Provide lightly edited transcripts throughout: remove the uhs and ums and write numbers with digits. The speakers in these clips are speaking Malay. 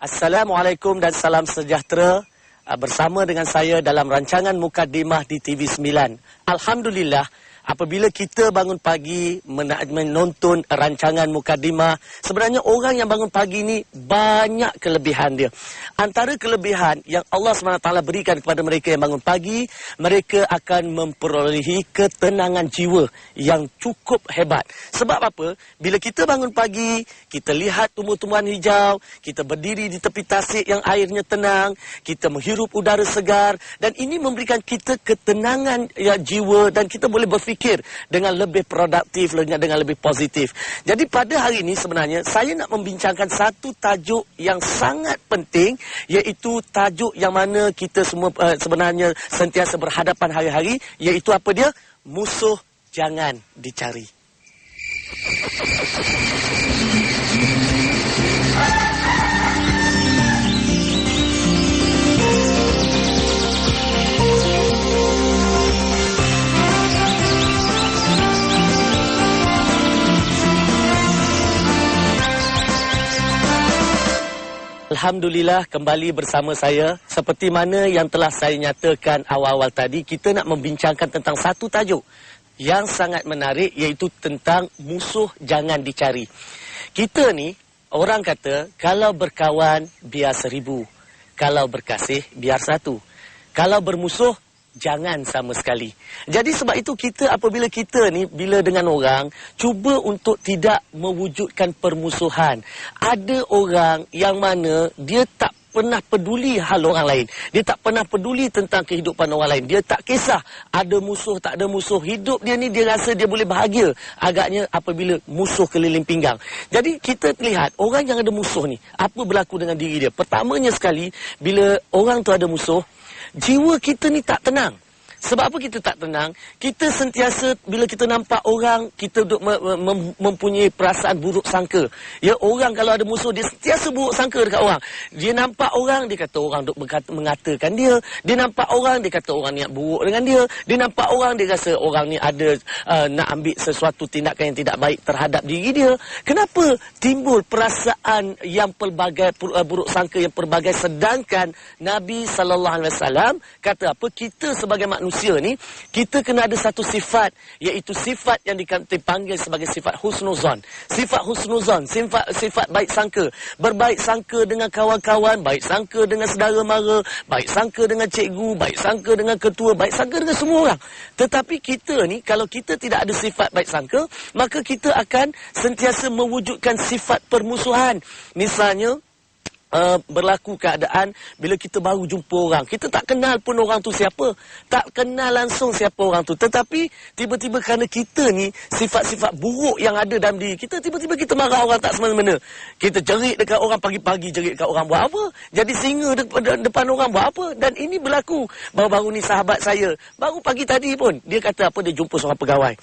Assalamualaikum dan salam sejahtera bersama dengan saya dalam rancangan Mukaddimah di TV9. Alhamdulillah, apabila kita bangun pagi menonton rancangan Mukaddimah, sebenarnya orang yang bangun pagi ni banyak kelebihan dia. Antara kelebihan yang Allah SWT berikan kepada mereka yang bangun pagi, mereka akan memperolehi ketenangan jiwa yang cukup hebat. Sebab apa? Bila kita bangun pagi, kita lihat tumbuh-tumbuhan hijau, kita berdiri di tepi tasik yang airnya tenang, kita menghirup udara segar, dan ini memberikan kita ketenangan jiwa dan kita boleh berfikir dengan lebih produktif, dengan lebih positif. Jadi pada hari ini sebenarnya saya nak membincangkan satu tajuk yang sangat penting, iaitu tajuk yang mana kita semua sebenarnya sentiasa berhadapan hari-hari, iaitu apa dia? Musuh jangan dicari. Alhamdulillah, kembali bersama saya. Seperti mana yang telah saya nyatakan awal-awal tadi, kita nak membincangkan tentang satu tajuk yang sangat menarik, iaitu tentang musuh jangan dicari. Kita ni, orang kata, kalau berkawan biar 1000, kalau berkasih biar 1, kalau bermusuh jangan sama sekali. Jadi sebab itu kita apabila kita ni bila dengan orang cuba untuk tidak mewujudkan permusuhan. Ada orang yang mana dia tak pernah peduli hal orang lain. Dia tak pernah peduli tentang kehidupan orang lain. Dia tak kisah ada musuh tak ada musuh. Hidup dia ni dia rasa dia boleh bahagia agaknya apabila musuh keliling pinggang. Jadi kita lihat orang yang ada musuh ni, apa berlaku dengan diri dia. Pertamanya sekali, bila orang tu ada musuh, jiwa kita ni tak tenang. Sebab apa kita tak tenang? Kita sentiasa bila kita nampak orang, kita duk mempunyai perasaan buruk sangka. Ya, orang kalau ada musuh, dia sentiasa buruk sangka dekat orang. Dia nampak orang, dia kata orang duk mengatakan dia. Dia nampak orang, dia kata orang niat buruk dengan dia. Dia nampak orang, dia rasa orang ni ada nak ambil sesuatu tindakan yang tidak baik terhadap diri dia. Kenapa timbul perasaan yang pelbagai buruk sangka yang pelbagai, sedangkan Nabi SAW kata apa? Kita sebagai manusia ni, kita kena ada satu sifat, iaitu sifat yang dipanggil sebagai sifat husnuzon. Sifat husnuzon, sifat baik sangka. Berbaik sangka dengan kawan-kawan, baik sangka dengan saudara mara, baik sangka dengan cikgu, baik sangka dengan ketua, baik sangka dengan semua orang. Tetapi kita ni, kalau kita tidak ada sifat baik sangka, maka kita akan sentiasa mewujudkan sifat permusuhan. Misalnya, berlaku keadaan bila kita baru jumpa orang, kita tak kenal pun orang tu siapa, tak kenal langsung siapa orang tu, tetapi tiba-tiba kerana kita ni sifat-sifat buruk yang ada dalam diri kita, tiba-tiba kita marah orang tak semena-mena. Kita jerit dekat orang, pagi-pagi jerit dekat orang buat apa, jadi singa depan orang buat apa. Dan ini berlaku baru-baru ni. Sahabat saya baru pagi tadi pun, dia kata apa, dia jumpa seorang pegawai.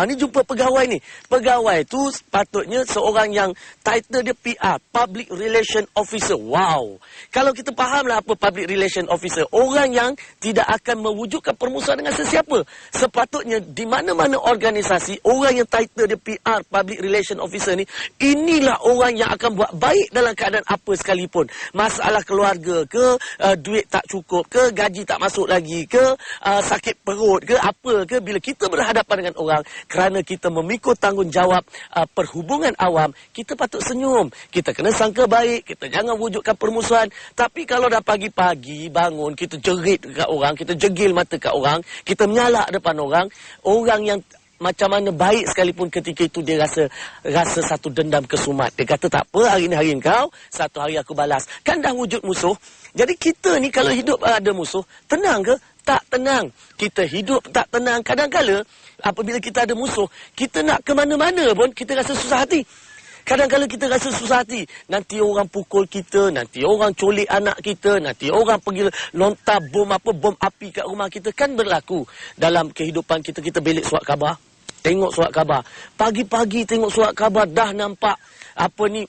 Ni jumpa pegawai ni, pegawai tu sepatutnya seorang yang title dia PR, Public Relation Officer. Wow. Kalau kita fahamlah apa Public Relation Officer, orang yang tidak akan mewujudkan permusuhan dengan sesiapa. Sepatutnya di mana-mana organisasi, orang yang title dia PR, Public Relation Officer ni, inilah orang yang akan buat baik dalam keadaan apa sekalipun. Masalah keluarga ke, duit tak cukup ke, gaji tak masuk lagi ke, sakit perut ke, apa ke, bila kita berhadapan dengan orang, kerana kita memikul tanggungjawab perhubungan awam, kita patut senyum. Kita kena sangka baik, kita jangan wujudkan permusuhan. Tapi kalau dah pagi-pagi bangun, kita jerit dekat orang, kita jegil mata kat orang, kita menyalak depan orang, orang yang macam mana baik sekalipun ketika itu dia rasa satu dendam kesumat. Dia kata tak apa, hari ni hari engkau, satu hari aku balas. Kan dah wujud musuh. Jadi kita ni kalau hidup ada musuh, tenang ke? Tak tenang. Kita hidup tak tenang. Kadang-kala apabila kita ada musuh, kita nak ke mana-mana pun kita rasa susah hati. Kadang-kadang kita rasa susah hati. Nanti orang pukul kita, nanti orang culik anak kita, nanti orang pergi lontar bom api kat rumah kita. Kan berlaku dalam kehidupan kita. Kita belik surat khabar, tengok surat khabar. Pagi-pagi tengok surat khabar, dah nampak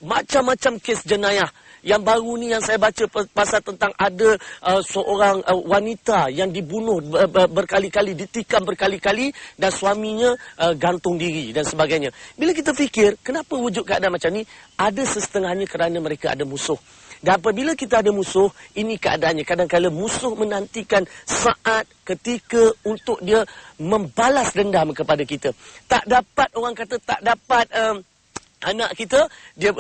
macam-macam kes jenayah. Yang baru ni yang saya baca pasal tentang ada seorang wanita yang dibunuh berkali-kali, ditikam berkali-kali dan suaminya gantung diri dan sebagainya. Bila kita fikir, kenapa wujud keadaan macam ni? Ada sesetengahnya kerana mereka ada musuh. Dan apabila kita ada musuh, ini keadaannya. Kadang-kadang musuh menantikan saat ketika untuk dia membalas dendam kepada kita. Tak dapat, orang kata tak dapat anak kita, dia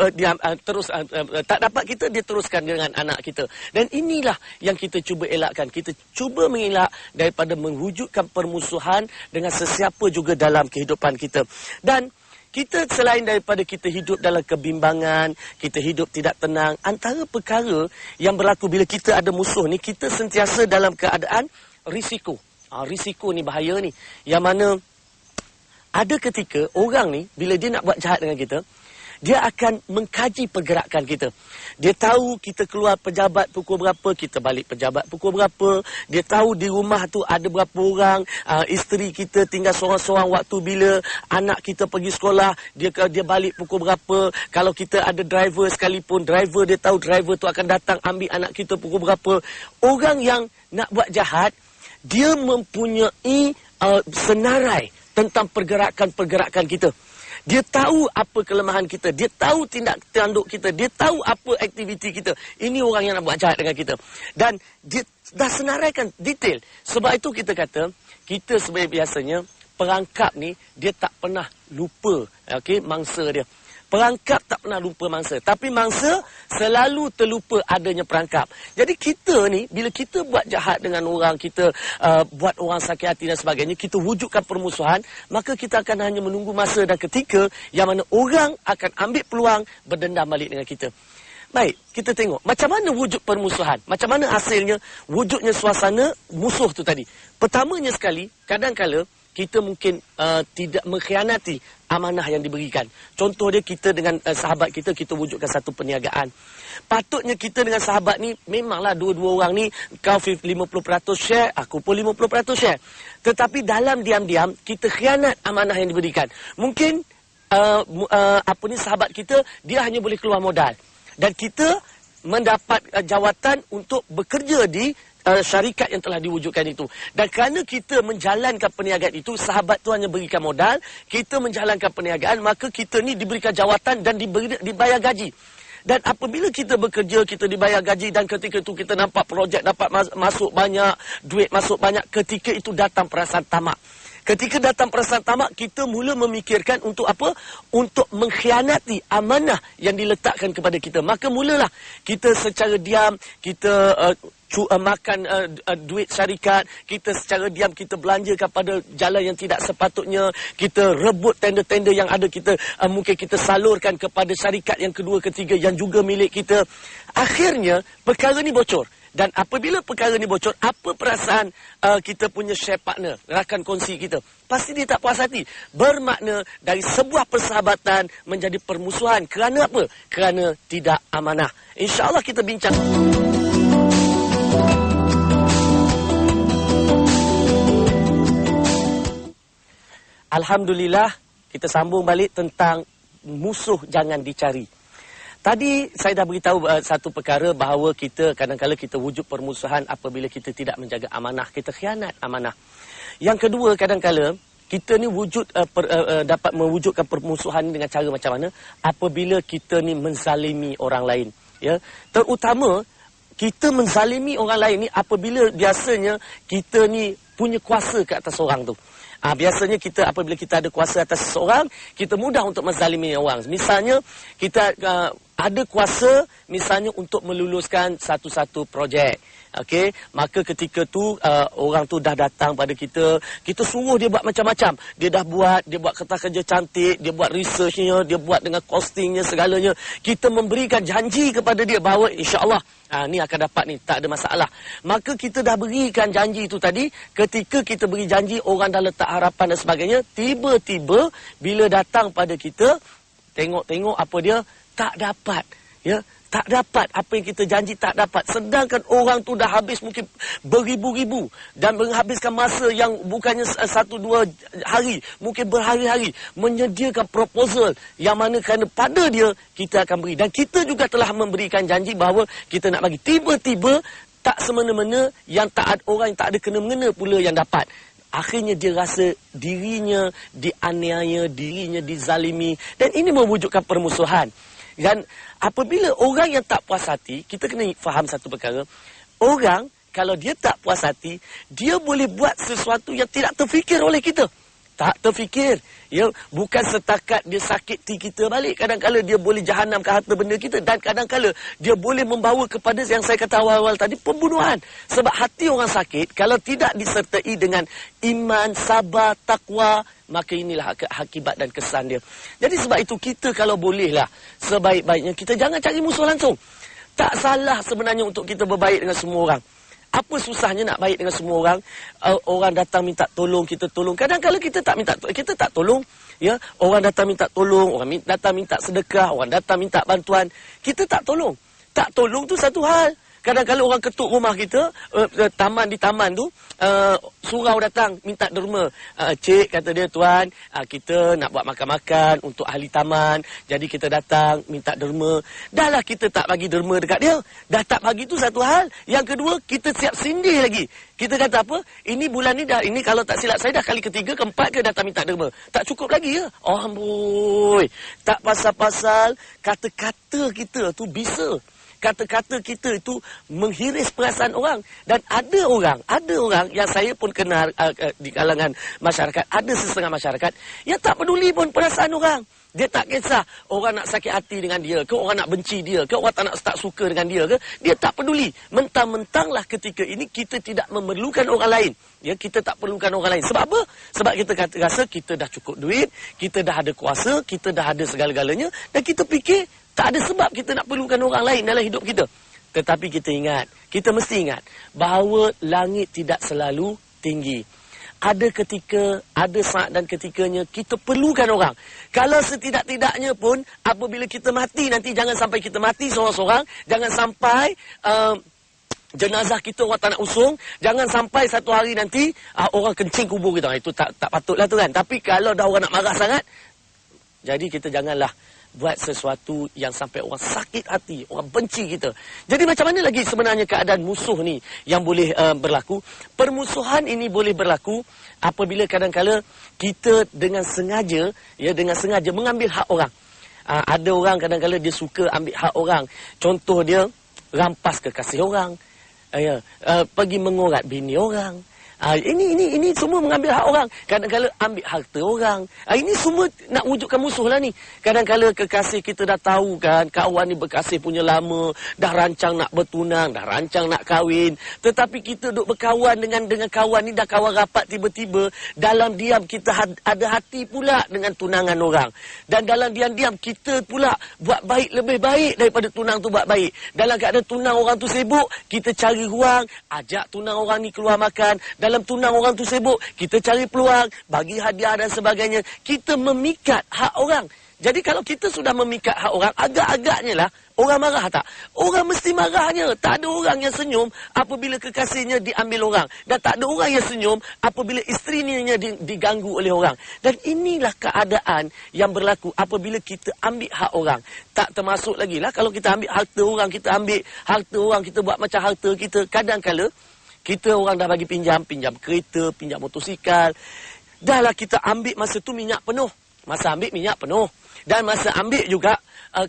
tak dapat kita, dia teruskan dengan anak kita. Dan inilah yang kita cuba elakkan. Kita cuba mengelak daripada mewujudkan permusuhan dengan sesiapa juga dalam kehidupan kita. Dan kita selain daripada kita hidup dalam kebimbangan, kita hidup tidak tenang, antara perkara yang berlaku bila kita ada musuh ni, kita sentiasa dalam keadaan risiko. Risiko ni bahaya ni. Yang mana ada ketika orang ni, bila dia nak buat jahat dengan kita, dia akan mengkaji pergerakan kita. Dia tahu kita keluar pejabat pukul berapa, kita balik pejabat pukul berapa. Dia tahu di rumah tu ada berapa orang, isteri kita tinggal seorang-seorang waktu bila anak kita pergi sekolah, dia balik pukul berapa. Kalau kita ada driver sekalipun, driver dia tahu driver tu akan datang ambil anak kita pukul berapa. Orang yang nak buat jahat, dia mempunyai senarai tentang pergerakan-pergerakan kita. Dia tahu apa kelemahan kita, dia tahu tindak tanduk kita, dia tahu apa aktiviti kita. Ini orang yang nak buat jahat dengan kita. Dan dia dah senaraikan detail. Sebab itu kita kata, kita sebagai biasanya, perangkap ni dia tak pernah lupa mangsa dia. Perangkap tak pernah lupa mangsa. Tapi mangsa selalu terlupa adanya perangkap. Jadi kita ni, bila kita buat jahat dengan orang, kita buat orang sakit hati dan sebagainya, kita wujudkan permusuhan, maka kita akan hanya menunggu masa dan ketika yang mana orang akan ambil peluang berdendam balik dengan kita. Baik, kita tengok macam mana wujud permusuhan. Macam mana hasilnya wujudnya suasana musuh tu tadi. Pertamanya sekali, kadang-kala kita mungkin tidak mengkhianati amanah yang diberikan. Contoh dia, kita dengan sahabat kita, kita wujudkan satu perniagaan. Patutnya kita dengan sahabat ni, memanglah dua-dua orang ni, kau 50% share, aku pun 50% share. Tetapi dalam diam-diam, kita khianat amanah yang diberikan. Mungkin sahabat kita, dia hanya boleh keluar modal. Dan kita mendapat jawatan untuk bekerja di syarikat yang telah diwujudkan itu. Dan kerana kita menjalankan perniagaan itu, sahabat tu hanya berikan modal, kita menjalankan perniagaan, maka kita ni diberikan jawatan dan dibayar gaji. Dan apabila kita bekerja, kita dibayar gaji, dan ketika itu kita nampak projek dapat masuk banyak, duit masuk banyak, ketika itu datang perasaan tamak. Ketika datang perasaan tamak, kita mula memikirkan untuk apa? Untuk mengkhianati amanah yang diletakkan kepada kita. Maka mulalah kita secara diam, kita makan duit syarikat, kita secara diam kita belanjakan pada jalan yang tidak sepatutnya, kita rebut tender-tender yang ada, kita mungkin kita salurkan kepada syarikat yang kedua, ketiga yang juga milik kita. Akhirnya perkara ni bocor. Dan apabila perkara ni bocor, apa perasaan kita punya share partner, rakan kongsi kita? Pasti dia tak puas hati. Bermakna dari sebuah persahabatan menjadi permusuhan. Kerana apa? Kerana tidak amanah. InsyaAllah kita bincang. Alhamdulillah, kita sambung balik tentang musuh jangan dicari. Tadi saya dah beritahu satu perkara bahawa kita kadang-kadang kita wujud permusuhan apabila kita tidak menjaga amanah, kita khianat amanah. Yang kedua, kadang-kadang kita ni dapat mewujudkan permusuhan dengan cara macam mana? Apabila kita ni menzalimi orang lain, ya. Terutama kita menzalimi orang lain ni apabila biasanya kita ni punya kuasa ke atas orang tu. Biasanya kita apabila kita ada kuasa atas seseorang, kita mudah untuk menzalimi orang. Misalnya kita ada kuasa misalnya untuk meluluskan satu-satu projek. Okey, maka ketika tu orang tu dah datang pada kita, kita suruh dia buat macam-macam. Dia buat kertas kerja cantik, dia buat researchnya, dia buat dengan costingnya segalanya. Kita memberikan janji kepada dia bahawa insya-Allah ni akan dapat ni, tak ada masalah. Maka kita dah berikan janji itu tadi. Ketika kita beri janji, orang dah letak harapan dan sebagainya, tiba-tiba bila datang pada kita, tengok-tengok apa dia tak dapat, ya. Tak dapat apa yang kita janji, tak dapat. Sedangkan orang tu dah habis mungkin beribu-ribu dan menghabiskan masa yang bukannya 1-2 hari, mungkin berhari-hari menyediakan proposal yang mana kerana pada dia kita akan beri. Dan kita juga telah memberikan janji bahawa kita nak bagi. Tiba-tiba tak semena-mena yang tak ada orang yang tak ada kena-mengena pula yang dapat. Akhirnya dia rasa dirinya dianiaya, dirinya dizalimi, dan ini mewujudkan permusuhan. Dan apabila orang yang tak puas hati, kita kena faham satu perkara. Orang, kalau dia tak puas hati, dia boleh buat sesuatu yang tidak terfikir oleh kita. Tak terfikir. Ya, bukan setakat dia sakiti kita balik. Kadang-kadang dia boleh jahanamkan harta benda kita. Dan kadang-kadang dia boleh membawa kepada yang saya kata awal-awal tadi, pembunuhan. Sebab hati orang sakit, kalau tidak disertai dengan iman, sabar, takwa, maka inilah akibat dan kesan dia. Jadi sebab itu kita kalau bolehlah, sebaik-baiknya kita jangan cari musuh langsung. Tak salah sebenarnya untuk kita berbaik dengan semua orang. Apa susahnya nak baik dengan semua orang? Orang datang minta tolong, kita tolong. Kadang-kadang kita tak tolong. Ya, orang datang minta tolong, orang datang minta sedekah, orang datang minta bantuan, kita tak tolong. Tak tolong tu satu hal. Kadang-kadang orang ketuk rumah kita, di taman tu, surau datang minta derma. Cik, kata dia, tuan, kita nak buat makan-makan untuk ahli taman. Jadi kita datang minta derma. Dah lah kita tak bagi derma dekat dia. Dah tak bagi tu satu hal. Yang kedua, kita siap sindir lagi. Kita kata apa? Ini bulan ni dah, ini kalau tak silap saya dah kali ketiga, keempat ke datang minta derma. Tak cukup lagi ya? Oh amboi. Tak pasal-pasal kata-kata kita tu bisa. Kata-kata kita itu menghiris perasaan orang. Dan ada orang yang saya pun kenal di kalangan masyarakat, ada sesetengah masyarakat yang tak peduli pun perasaan orang. Dia tak kisah orang nak sakit hati dengan dia ke, orang nak benci dia ke, orang tak suka dengan dia ke, dia tak peduli. Mentang-mentanglah ketika ini kita tidak memerlukan orang lain. Ya, kita tak perlukan orang lain. Sebab apa? Sebab kita rasa kita dah cukup duit, kita dah ada kuasa, kita dah ada segala-galanya, dan kita fikir tak ada sebab kita nak perlukan orang lain dalam hidup kita. Tetapi kita mesti ingat bahawa langit tidak selalu tinggi. Ada ketika, ada saat dan ketikanya kita perlukan orang. Kalau setidak-tidaknya pun apabila kita mati nanti, jangan sampai kita mati seorang-seorang, jangan sampai jenazah kita orang tak nak usung, jangan sampai satu hari nanti orang kencing kubur kita. Itu tak patutlah tu kan. Tapi kalau dah orang nak marah sangat, jadi kita janganlah buat sesuatu yang sampai orang sakit hati, orang benci kita. Jadi macam mana lagi sebenarnya keadaan musuh ni yang boleh berlaku? Permusuhan ini boleh berlaku apabila kadang-kala kita dengan sengaja mengambil hak orang. Ada orang kadang-kala dia suka ambil hak orang. Contoh dia rampas kekasih orang, pergi mengorat bini orang. Ini semua mengambil hak orang. Kadang-kadang ambil harta orang. Ini semua nak wujudkan musuh lah ni. Kadang-kadang kekasih kita dah tahu kan, kawan ni berkasih punya lama, dah rancang nak bertunang, dah rancang nak kahwin. Tetapi kita duk berkawan dengan kawan ni, dah kawan rapat, tiba-tiba dalam diam kita ada hati pula dengan tunangan orang. Dan dalam diam-diam kita pula buat baik lebih baik daripada tunang tu buat baik. Dalam keadaan tunang orang tu sibuk, kita cari ruang, ajak tunang orang ni keluar makan. Dalam tunang orang tu sibuk, kita cari peluang, bagi hadiah dan sebagainya. Kita memikat hak orang. Jadi kalau kita sudah memikat hak orang, agak-agaknya lah, orang marah tak? Orang mesti marahnya. Tak ada orang yang senyum apabila kekasihnya diambil orang. Dan tak ada orang yang senyum apabila isterinya diganggu oleh orang. Dan inilah keadaan yang berlaku apabila kita ambil hak orang. Tak termasuk lagi lah kalau kita ambil harta orang, kita buat macam harta kita. Kadang-kala kita orang dah bagi pinjam kereta, pinjam motosikal. Dah lah kita ambil masa tu minyak penuh. Masa ambil minyak penuh. Dan masa ambil juga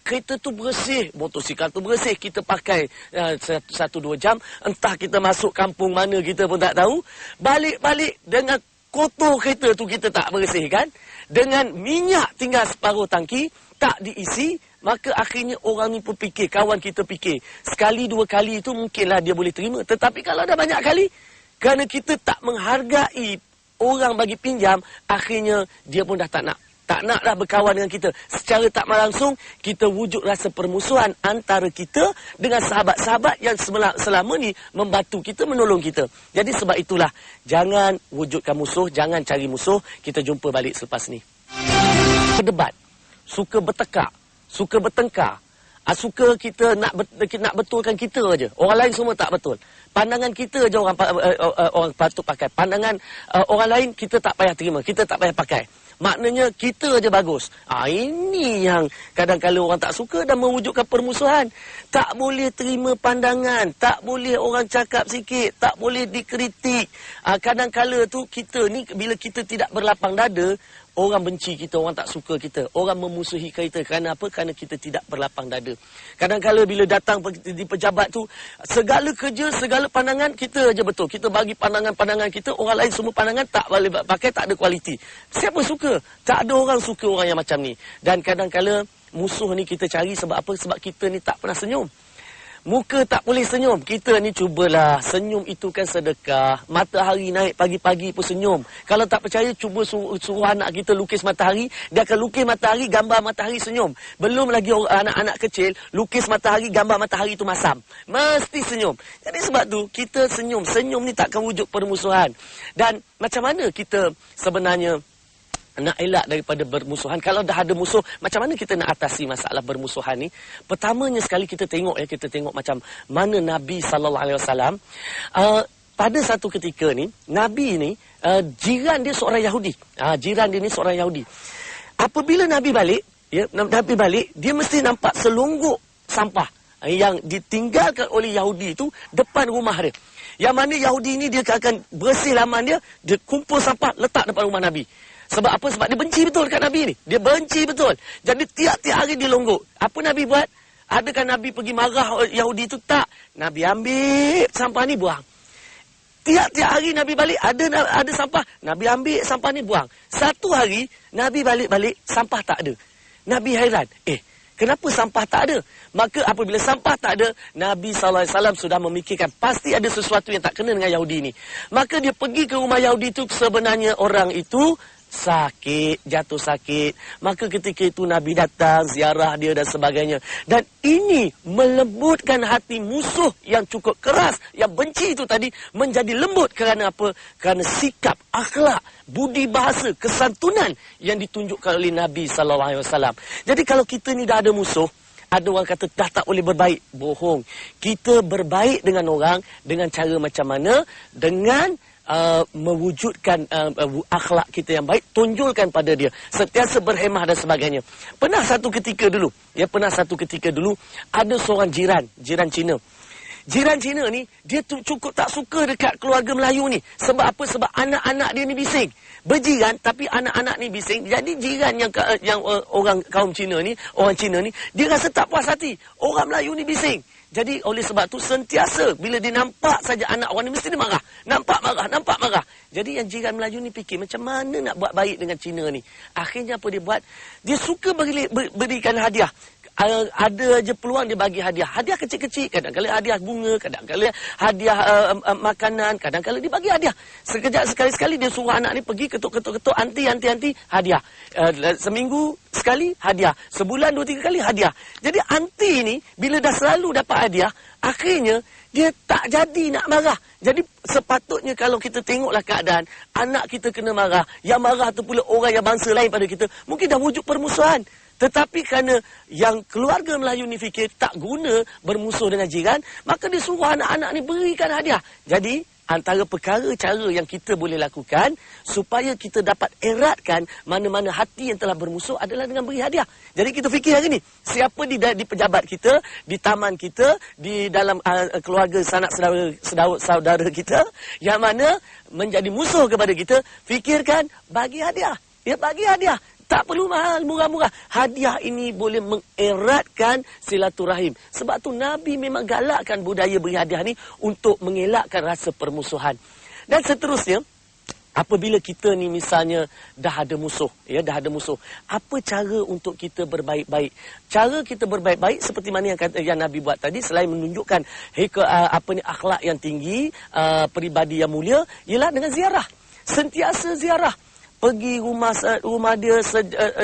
kereta tu bersih, motosikal tu bersih. Kita pakai 1-2 jam. Entah kita masuk kampung mana kita pun tak tahu. Balik-balik dengan kotor kereta tu kita tak bersihkan. Dengan minyak tinggal separuh tangki, tak diisi. Maka akhirnya orang ni pun fikir, kawan kita fikir, sekali dua kali itu mungkinlah dia boleh terima. Tetapi kalau ada banyak kali, kerana kita tak menghargai orang bagi pinjam, akhirnya dia pun dah tak nak dah berkawan dengan kita. Secara tak langsung, kita wujud rasa permusuhan antara kita dengan sahabat-sahabat yang selama ni membantu kita, menolong kita. Jadi sebab itulah, jangan wujudkan musuh, jangan cari musuh. Kita jumpa balik selepas ni. Berdebat, suka bertekak, suka bertengkar. Suka kita nak betulkan kita aja. Orang lain semua tak betul. Pandangan kita aja orang patut pakai. Pandangan orang lain kita tak payah terima. Kita tak payah pakai. Maknanya kita aja bagus. Ini yang kadang-kadang orang tak suka dan mewujudkan permusuhan. Tak boleh terima pandangan. Tak boleh orang cakap sikit. Tak boleh dikritik. Kadang-kadang tu kita ni bila kita tidak berlapang dada, orang benci kita, orang tak suka kita. Orang memusuhi kita. Kerana apa? Kerana kita tidak berlapang dada. Kadang-kadang bila datang di pejabat tu, segala kerja, segala pandangan, kita aja betul. Kita bagi pandangan-pandangan kita, orang lain semua pandangan tak boleh pakai, tak ada kualiti. Siapa suka? Tak ada orang suka orang yang macam ni. Dan kadang-kadang musuh ni kita cari sebab apa? Sebab kita ni tak pernah senyum. Muka tak boleh senyum. Kita ni cubalah. Senyum itu kan sedekah. Matahari naik pagi-pagi pun senyum. Kalau tak percaya, cuba suruh anak kita lukis matahari. Dia akan lukis matahari, gambar matahari senyum. Belum lagi anak-anak kecil, lukis matahari, gambar matahari itu masam. Mesti senyum. Jadi sebab tu, kita senyum. Senyum ni takkan wujud permusuhan. Dan macam mana kita sebenarnya nak elak daripada bermusuhan? Kalau dah ada musuh, macam mana kita nak atasi masalah bermusuhan ni? Pertamanya sekali kita tengok macam mana Nabi SAW. Pada satu ketika ni, Nabi ni jiran dia seorang Yahudi. Jiran dia ni seorang Yahudi. Apabila Nabi balik, dia mesti nampak selonggok sampah yang ditinggalkan oleh Yahudi itu depan rumah dia. Yang mana Yahudi ni dia akan bersih laman dia, dia kumpul sampah letak depan rumah Nabi. Sebab apa? Sebab dia benci betul dekat Nabi ni. Dia benci betul. Jadi tiap-tiap hari dia longgok. Apa Nabi buat? Adakah Nabi pergi marah Yahudi itu? Tak. Nabi ambil sampah ni buang. Tiap-tiap hari Nabi balik, ada sampah. Nabi ambil sampah ni buang. Satu hari, Nabi balik-balik, sampah tak ada. Nabi hairan. Kenapa sampah tak ada? Maka apabila sampah tak ada, Nabi SAW sudah memikirkan pasti ada sesuatu yang tak kena dengan Yahudi ni. Maka dia pergi ke rumah Yahudi itu. Sebenarnya orang itu sakit, jatuh sakit. Maka ketika itu Nabi datang, ziarah dia dan sebagainya. Dan ini melembutkan hati musuh yang cukup keras, yang benci itu tadi, menjadi lembut. Kerana apa? Kerana sikap, akhlak, budi bahasa, kesantunan yang ditunjukkan oleh Nabi SAW. Jadi kalau kita ni dah ada musuh, ada orang kata dah tak boleh berbaik. Bohong. Kita berbaik dengan orang dengan cara macam mana? Dengan mewujudkan akhlak kita yang baik, tunjulkan pada dia, sentiasa berhemah dan sebagainya. Pernah satu ketika dulu ada seorang jiran Cina. Jiran Cina ni dia cukup tak suka dekat keluarga Melayu ni. Sebab apa? Sebab anak-anak dia ni bising. Berjiran tapi anak-anak ni bising. Jadi jiran yang orang kaum Cina ni, orang Cina ni, dia rasa tak puas hati. Orang Melayu ni bising. Jadi oleh sebab tu sentiasa bila dia nampak saja anak orang ni mesti dia marah. Nampak marah. Jadi yang jiran Melayu ni fikir macam mana nak buat baik dengan Cina ni. Akhirnya apa dia buat? Dia suka berikan hadiah. Ada aja peluang dia bagi hadiah. Hadiah kecil-kecil, kadang-kadang hadiah bunga, kadang-kadang hadiah makanan, kadang-kadang dia bagi hadiah. Sekali-sekali dia suruh anak ni pergi ketuk-ketuk, anti, hadiah. Seminggu sekali hadiah. Sebulan 2-3 kali hadiah. Jadi anti ni bila dah selalu dapat hadiah, akhirnya dia tak jadi nak marah. Jadi sepatutnya kalau kita tengoklah keadaan, anak kita kena marah, yang marah tu pula orang yang bangsa lain pada kita, mungkin dah wujud permusuhan. Tetapi kerana yang keluarga Melayu ni fikir tak guna bermusuh dengan jiran, maka dia suruh anak-anak ni berikan hadiah. Jadi antara perkara cara yang kita boleh lakukan supaya kita dapat eratkan mana-mana hati yang telah bermusuh adalah dengan beri hadiah. Jadi kita fikir hari ni, siapa di pejabat kita, di taman kita, di dalam keluarga sanak saudara kita yang mana menjadi musuh kepada kita, fikirkan bagi hadiah. Ya, bagi hadiah. Tak perlu mahal, murah-murah. Hadiah ini boleh mengeratkan silaturahim. Sebab tu Nabi memang galakkan budaya beri hadiah ni untuk mengelakkan rasa permusuhan. Dan seterusnya, apabila kita ni misalnya dah ada musuh, apa cara untuk kita berbaik-baik? Cara kita berbaik-baik seperti mana yang Nabi buat tadi, selain menunjukkan akhlak yang tinggi, peribadi yang mulia, ialah dengan ziarah. Sentiasa ziarah. pergi rumah dia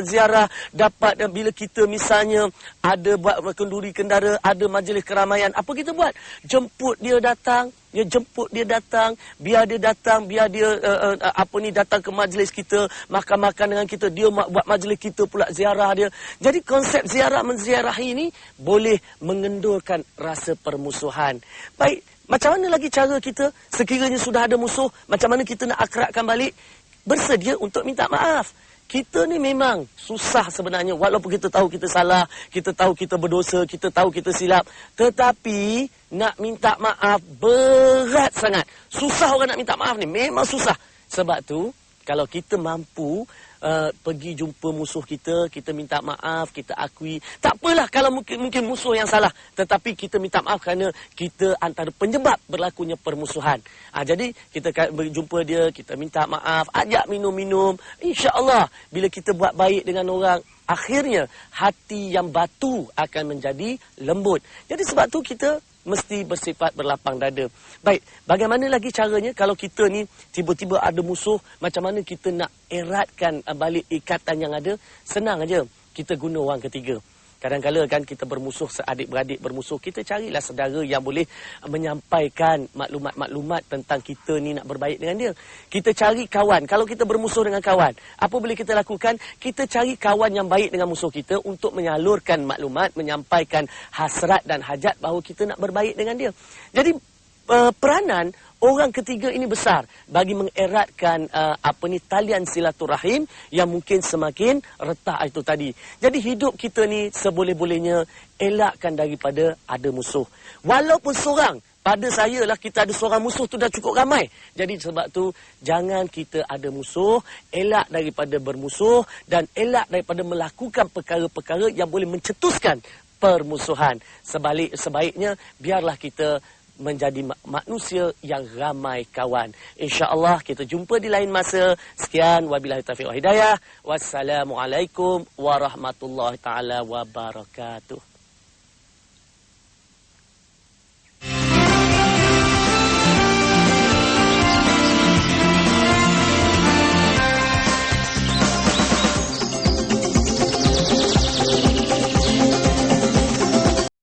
ziarah, dapat bila kita misalnya ada buat kenduri kendara, ada majlis keramaian, apa kita buat? Jemput dia datang, biar dia datang, biar dia datang ke majlis kita, makan-makan dengan kita, dia buat majlis kita pula ziarah dia. Jadi konsep ziarah menziarahi ini boleh mengendurkan rasa permusuhan. Baik, macam mana lagi cara kita sekiranya sudah ada musuh, macam mana kita nak akrabkan balik? Bersedia untuk minta maaf. Kita ni memang susah sebenarnya, walaupun kita tahu kita salah, kita tahu kita berdosa, kita tahu kita silap, tetapi nak minta maaf berat sangat. Susah orang nak minta maaf ni, memang susah. Sebab tu kalau kita mampu pergi jumpa musuh kita, kita minta maaf, kita akui. Tak apalah kalau mungkin musuh yang salah, tetapi kita minta maaf kerana kita antara penyebab berlakunya permusuhan. Jadi kita berjumpa dia, kita minta maaf, ajak minum-minum. InsyaAllah bila kita buat baik dengan orang, akhirnya hati yang batu akan menjadi lembut. Jadi sebab tu kita mesti bersifat berlapang dada. Baik, bagaimana lagi caranya kalau kita ni tiba-tiba ada musuh, macam mana kita nak eratkan balik ikatan yang ada? Senang aja, kita guna orang ketiga. Kadang-kadang kan kita bermusuh, seadik-beradik bermusuh, kita carilah saudara yang boleh menyampaikan maklumat-maklumat tentang kita ni nak berbaik dengan dia. Kita cari kawan. Kalau kita bermusuh dengan kawan, apa boleh kita lakukan? Kita cari kawan yang baik dengan musuh kita untuk menyalurkan maklumat, menyampaikan hasrat dan hajat bahawa kita nak berbaik dengan dia. Jadi peranan orang ketiga ini besar bagi mengeratkan talian silaturahim yang mungkin semakin retak itu tadi. Jadi hidup kita ni seboleh-bolehnya elakkan daripada ada musuh. Walaupun seorang, pada saya lah kita ada seorang musuh tu dah cukup ramai. Jadi sebab tu jangan kita ada musuh, elak daripada bermusuh dan elak daripada melakukan perkara-perkara yang boleh mencetuskan permusuhan. Sebaiknya biarlah kita menjadi manusia yang ramai kawan. InsyaAllah kita jumpa di lain masa. Sekian, wabillahi taufiq wa hidayah. Wassalamualaikum warahmatullahi taala wabarakatuh.